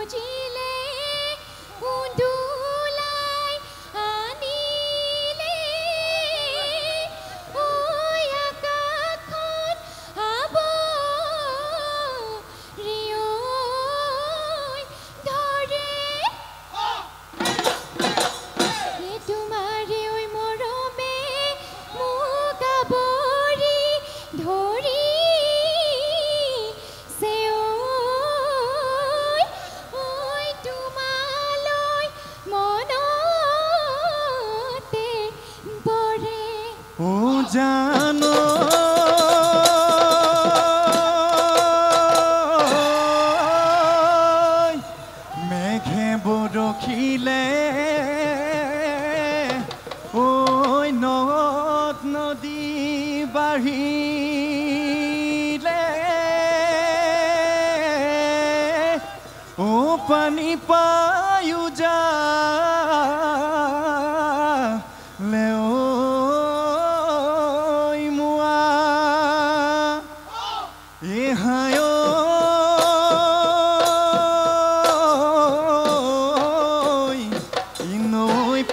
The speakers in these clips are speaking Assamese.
খুজিলে উন্দুলাই আনিলে ঐ আকাশখন আৱৰিয়ৈ ধৰে তোমাৰে ঐ মৰমে মোক আৱৰি ধৰিছে ঐ তোমালৈ মনতে পৰে ও জানো মেঘে বৰষিলে ঐ নদ নদী বাঢ়িলে ও পানী পায়ো যা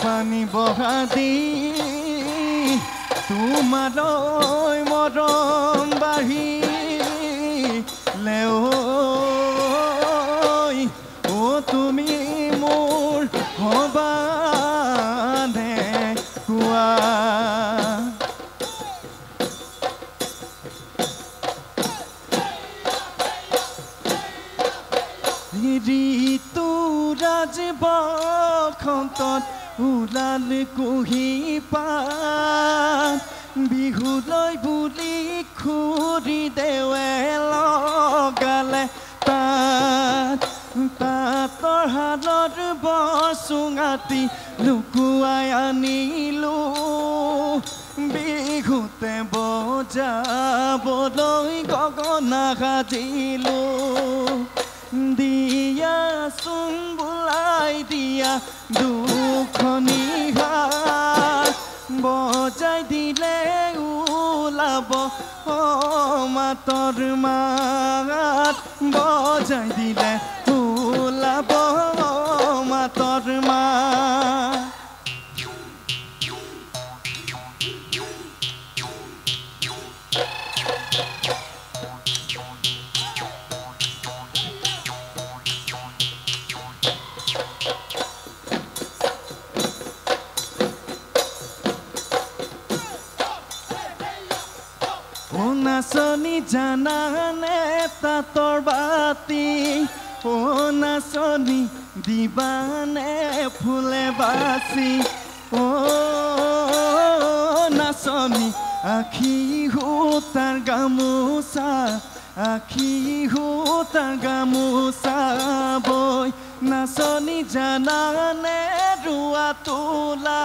পানী বহাদি তোমালৈ মৰম বাঢ়িলে ও তুমি মোৰ হবানে কোৱা ঋতুৰাজ বসন্তত ওলাল কুঁহি পাত বিহুলৈ বুলি খুৰি দেৱে লগালে তাঁতৰ হালত বচুঙাটি লুকুৱাই আনিলো বিহুতে বজাবলৈ গগনা সাজিলো দিয়াচোন বোলাই দিয়া দুখনি হাত বজাই দিলে ওলাব মাতৰ মাত বজাই দিলে ওলাব মাতৰ মাত নাচনি জানানে তাঁতৰ বাতি ও নাচনি দিবানে ফুলে বাচি ও নাচনি আখি সূতাৰ গামোচা আখি সূতাৰ গামোচা বৈ নাচনি জানানে ৰুৱা তোলা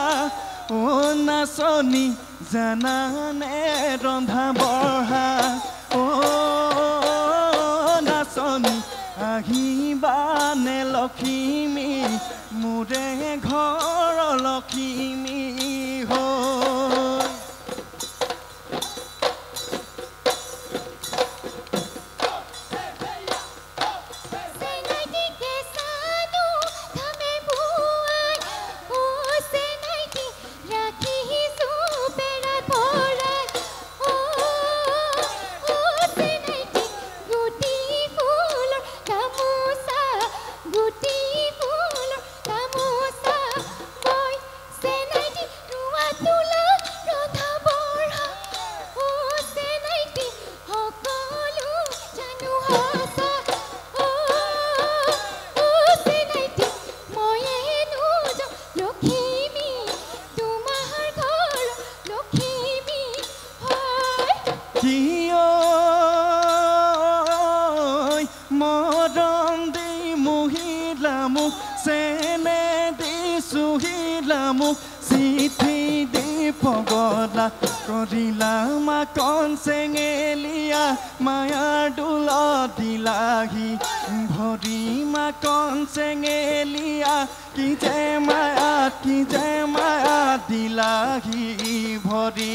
ও নাচনি জানানে ৰন্ধা বঢ়া ও নাচনি আহিবানে লখিমী মোৰে ঘৰ লখিমী হৈ মৰম দি মহিলা মোক চেনে দি চুহিলা মোক চিঠি দি পগলা কৰিলা মাকন চেঙেলীয়া মায়াৰ দোলত দিলাহি ভৰি মাকন চেঙেলীয়া কি যে মায়া দিলাহি ভৰি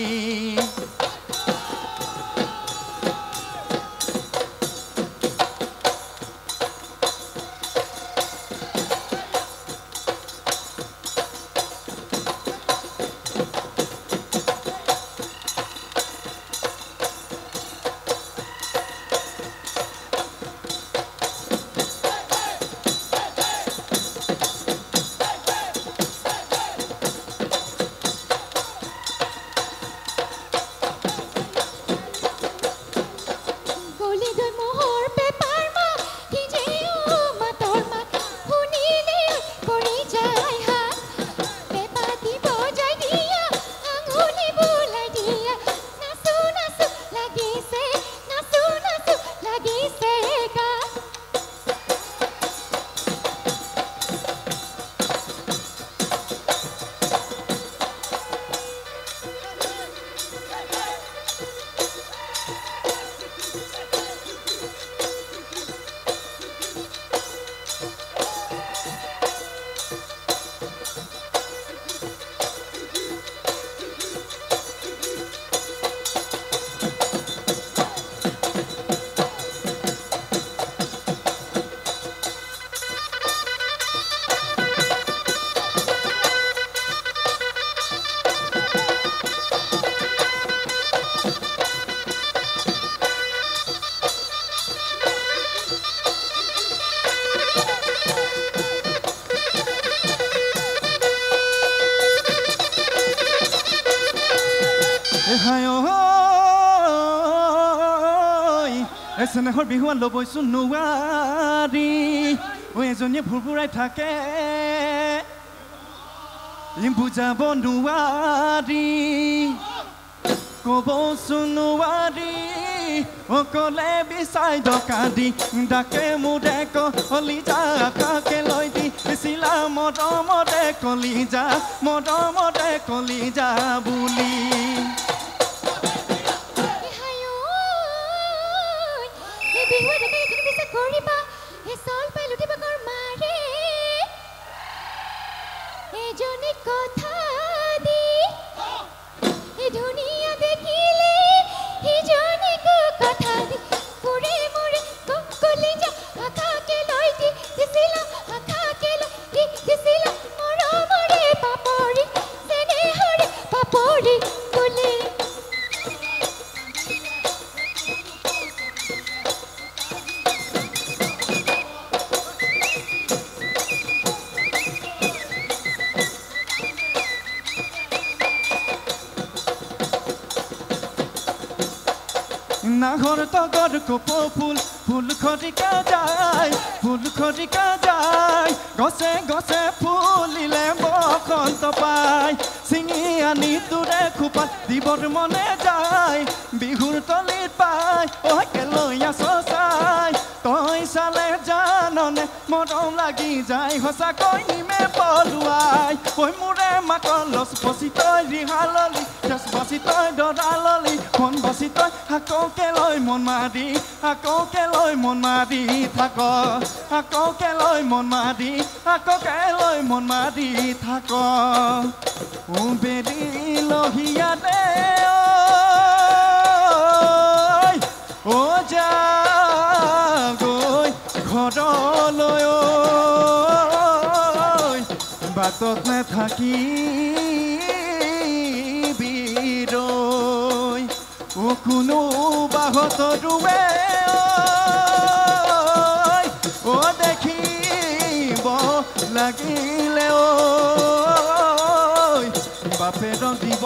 চেনেহৰ বিহুৱান ল'বইচোন নোৱাৰি এজনীয়ে ভুৰভুৰাই থাকে বুজাব নোৱাৰি ক'বচোন নোৱাৰি অকলে বিচাই ডকাদি ডাকে মোৰে কলিজা আকাকে লৈ দিছিলা মৰমতে কলিজা বুলি কথা দি ধুনীয়া দেখিলে সিজনীকো কথা দি ফুৰে মোৰে কলিজা আকাকে লৈ দিছিলা মৰমৰে পাপৰি চেনেহৰে পাপৰি বুলি নাহৰ তগৰ কপৌ ফুল খৰিকা যায় গছে গছে ফুলিলে বসন্ত পায় ছিঙি আনি তোৰে খোপাত দিবৰ মনে যায় বিহুৰ তলিত পায় কেলৈ আছ চাই তই চালে জাননে মৰম লাগি যায় সঁচাকৈ নিমে পলুৱাই মোৰে মাকৰ লচ বচি তই ৰিহাললি তেজ বাচি তই দৰাললি মন বাচি তই আকৌকে লৈ মন মাৰি থাক আকৌকে লৈ মন মাৰি থাক বেৰি লহিয়াতে যা গৈ ঘৰলৈ বাটত নাথাকি বিৰৈ কোনো বাহত ৰুৱে দেখিব লাগিলে বাপেৰক দিব